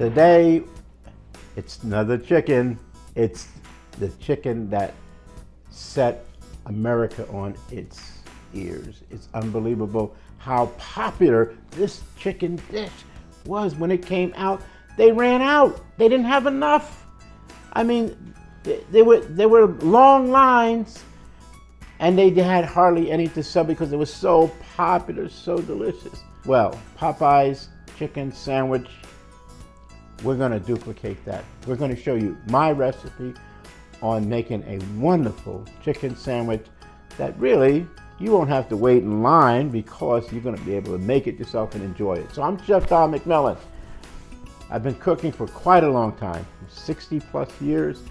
Today, it's another chicken. It's the chicken that set America on its ears. It's unbelievable how popular this chicken dish was when it came out. They ran out. They didn't have enough. I mean, there were long lines, and they had hardly any to sell because it was so popular, so delicious. Well, Popeye's chicken sandwich, we're going to duplicate that. We're going to show you my recipe on making a wonderful chicken sandwich that really you won't have to wait in line because you're going to be able to make it yourself and enjoy it. So I'm Chef Don McMillan. I've been cooking for quite a long time, 60 plus years,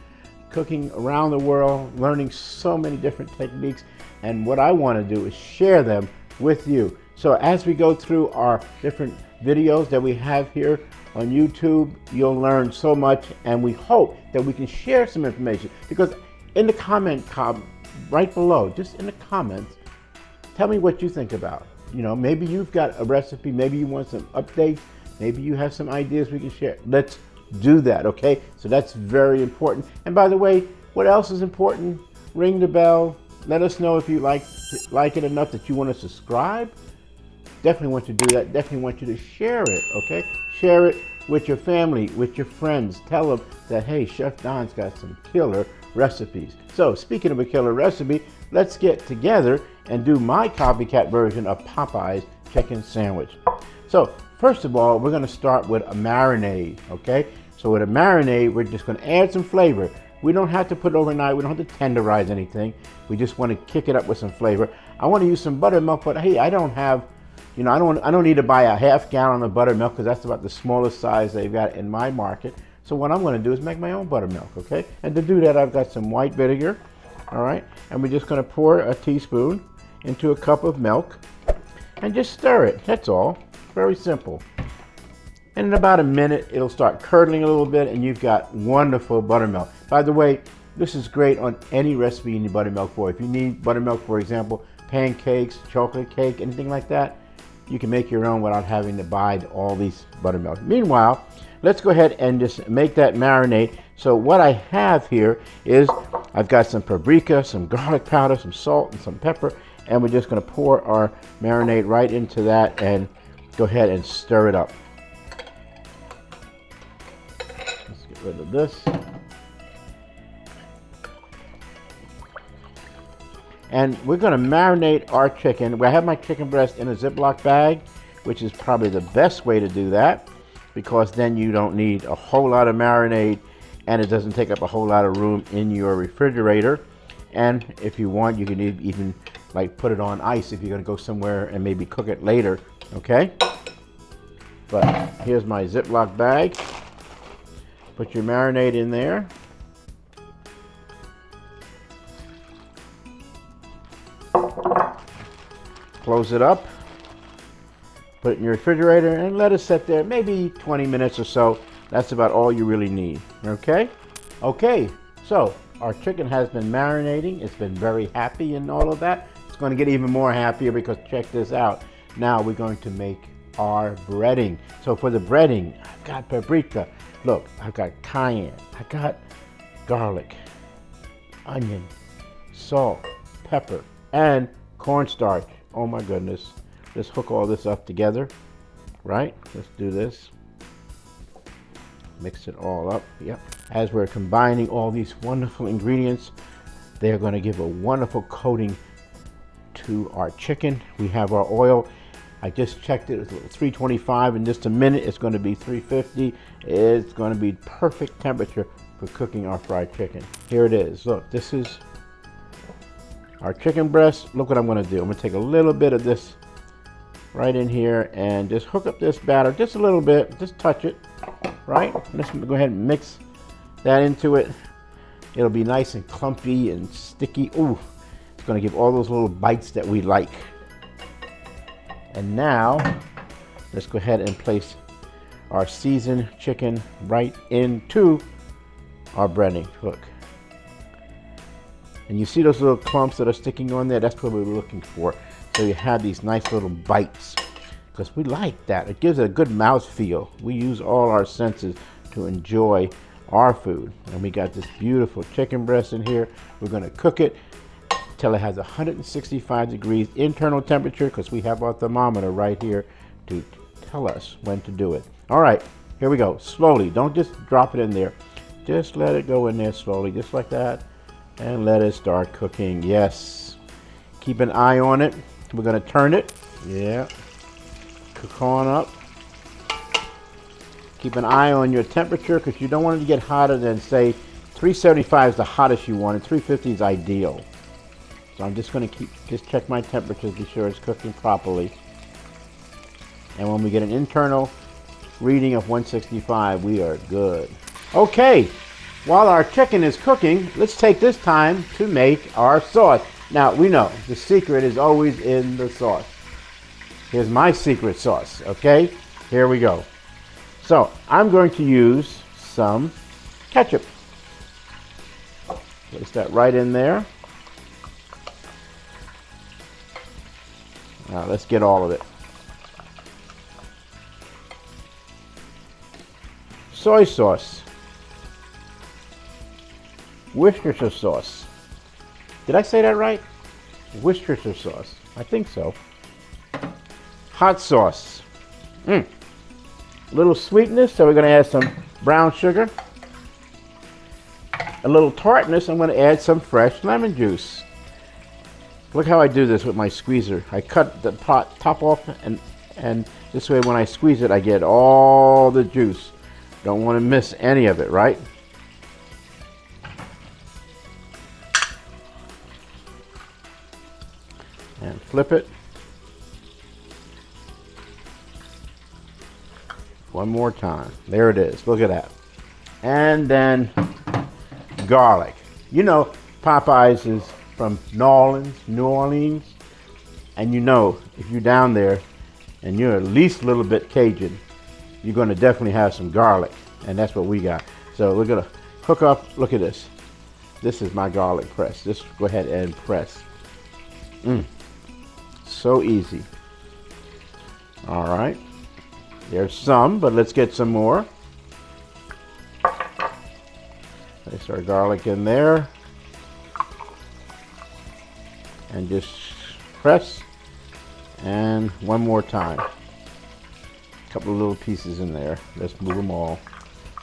cooking around the world, learning so many different techniques, and what I want to do is share them with you. So as we go through our different videos that we have here on YouTube, you'll learn so much, and we hope that we can share some information, because in the comment right below, just in the comments, tell me what you think about. You know, maybe you've got a recipe, maybe you want some updates, maybe you have some ideas we can share. Let's do that, okay? So that's very important. And by the way, what else is important? Ring the bell. Let us know if you like it enough that you want to subscribe. Definitely want you to do that. Definitely want you to share it, okay? Share it with your family, with your friends. Tell them that, hey, Chef Don's got some killer recipes. So speaking of a killer recipe, let's get together and do my copycat version of Popeye's chicken sandwich. So first of all, we're going to start with a marinade, okay? So with a marinade, we're just going to add some flavor. We don't have to put it overnight. We don't have to tenderize anything. We just want to kick it up with some flavor. I want to use some buttermilk, but hey, I don't have, you know, I don't need to buy a half gallon of buttermilk because that's about the smallest size they've got in my market. So what I'm going to do is make my own buttermilk, okay? And to do that, I've got some white vinegar, all right? And we're just going to pour a teaspoon into a cup of milk and just stir it. That's all. Very simple. And in about a minute, it'll start curdling a little bit, and you've got wonderful buttermilk. By the way, this is great on any recipe you need buttermilk for. If you need buttermilk, for example, pancakes, chocolate cake, anything like that, you can make your own without having to buy all these buttermilk. Meanwhile, let's go ahead and just make that marinade. So what I have here is I've got some paprika, some garlic powder, some salt, and some pepper, and we're just going to pour our marinade right into that and go ahead and stir it up. Let's get rid of this. And we're going to marinate our chicken. I have my chicken breast in a Ziploc bag, which is probably the best way to do that, because then you don't need a whole lot of marinade and it doesn't take up a whole lot of room in your refrigerator. And if you want, you can even like put it on ice if you're going to go somewhere and maybe cook it later, okay? But here's my Ziploc bag. Put your marinade in there. Close it up. Put it in your refrigerator and let it sit there maybe 20 minutes or so. That's about all you really need, okay? Okay, so our chicken has been marinating. It's been very happy and all of that. It's going to get even more happier because check this out. Now we're going to make our breading. So for the breading, I've got paprika. Look, I've got cayenne. I got garlic, onion, salt, pepper, and cornstarch. Oh my goodness. Let's hook all this up together, right? Let's do this. Mix it all up, yep. As we're combining all these wonderful ingredients, they're going to give a wonderful coating to our chicken. We have our oil. I just checked it. It's 325. In just a minute, it's going to be 350. It's going to be perfect temperature for cooking our fried chicken. Here it is. Look, this is our chicken breast. Look what I'm going to do. I'm going to take a little bit of this right in here and just hook up this batter just a little bit. Just touch it, right? Let's go ahead and mix that into it. It'll be nice and clumpy and sticky. Ooh, it's going to give all those little bites that we like. And now, let's go ahead and place our seasoned chicken right into our breading. Look. And you see those little clumps that are sticking on there? That's what we're looking for. So you have these nice little bites. because we like that. It gives it a good mouthfeel. We use all our senses to enjoy our food. And we got this beautiful chicken breast in here. We're going to cook it till it has 165 degrees internal temperature, because we have our thermometer right here to tell us when to do it. All right, here we go. Slowly, don't just drop it in there. Just let it go in there slowly, just like that, and let it start cooking. Yes. Keep an eye on it. We're going to turn it. Yeah. Cook on up. Keep an eye on your temperature, because you don't want it to get hotter than, say, 375 is the hottest you want, and 350 is ideal. So I'm just going to just check my temperature, be sure it's cooking properly. And when we get an internal reading of 165, we are good. Okay, while our chicken is cooking, let's take this time to make our sauce. Now, we know the secret is always in the sauce. Here's my secret sauce, okay? Here we go. So, I'm going to use some ketchup. Place that right in there. Now, let's get all of it. Soy sauce. Worcestershire sauce. Did I say that right? Worcestershire sauce. I think so. Hot sauce. A little sweetness, so we're going to add some brown sugar. A little tartness, I'm going to add some fresh lemon juice. Look how I do this with my squeezer. I cut the top off, and this way when I squeeze it, I get all the juice. Don't want to miss any of it, right? And flip it. One more time. There it is. Look at that. And then garlic. You know, Popeyes is from New Orleans. And you know, if you're down there and you're at least a little bit Cajun, you're going to definitely have some garlic. And that's what we got. So we're going to hook up. Look at this. This is my garlic press. Just go ahead and press. So easy. All right. There's some, but let's get some more. Place our garlic in there. And just press. And one more time. A couple of little pieces in there. Let's move them all.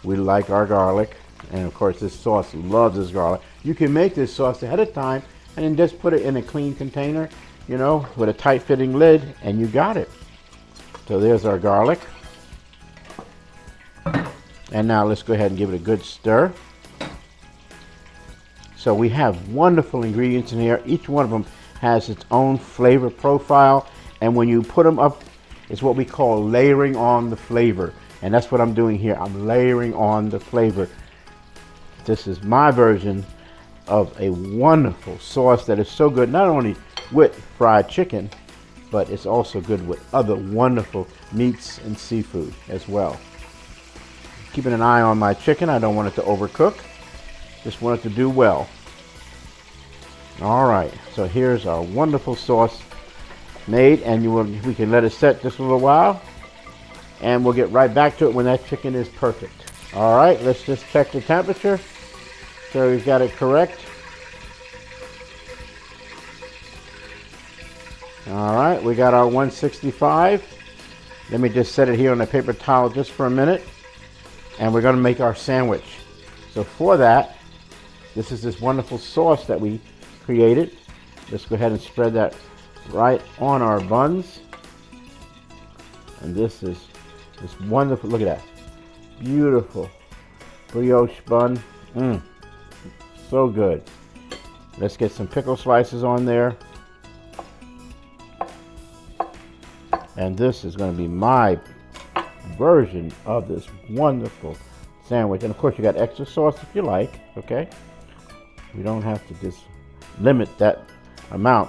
We like our garlic. And of course, this sauce loves this garlic. You can make this sauce ahead of time and then just put it in a clean container, you know, with a tight fitting lid, and you got it. So there's our garlic. And now let's go ahead and give it a good stir. So we have wonderful ingredients in here. Each one of them has its own flavor profile. And when you put them up, it's what we call layering on the flavor. And that's what I'm doing here. I'm layering on the flavor. This is my version of a wonderful sauce that is so good, not only with fried chicken, but it's also good with other wonderful meats and seafood as well. Keeping an eye on my chicken. I don't want it to overcook. Just want it to do well. All right, so here's our wonderful sauce made, and we can let it set just a little while, and we'll get right back to it when that chicken is perfect. All right, let's just check the temperature. So we've got it correct. All right, we got our 165. Let me just set it here on a paper towel just for a minute, and we're going to make our sandwich. So for that, this is this wonderful sauce that we created. Let's go ahead and spread that right on our buns. And this is this wonderful, look at that, beautiful brioche bun. So good. Let's get some pickle slices on there. And this is going to be my version of this wonderful sandwich. And of course, you got extra sauce if you like, okay? You don't have to just limit that amount.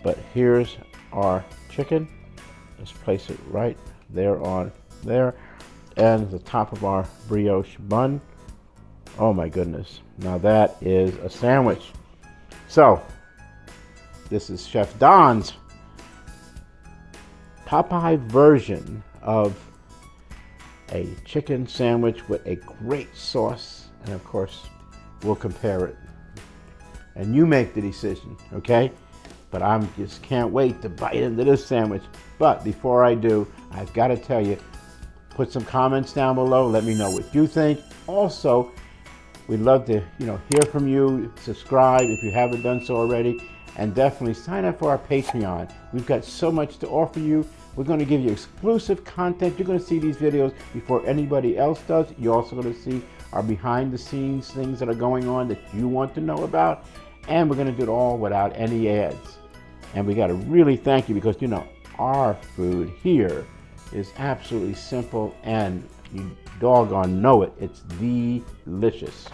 But here's our chicken. Let's place it right there on there. And the top of our brioche bun. Oh my goodness. Now that is a sandwich. So, this is Chef Don's Popeye version of a chicken sandwich with a great sauce, and of course, we'll compare it. And you make the decision, okay? But I just can't wait to bite into this sandwich. But before I do, I've got to tell you, put some comments down below. Let me know what you think. Also, we'd love to, hear from you. Subscribe if you haven't done so already, and definitely sign up for our Patreon. We've got so much to offer you. We're going to give you exclusive content. You're going to see these videos before anybody else does. You're also going to see our behind the scenes things that are going on that you want to know about. And we're going to do it all without any ads. And we got to really thank you because, our food here is absolutely simple, and you doggone know it. It's delicious.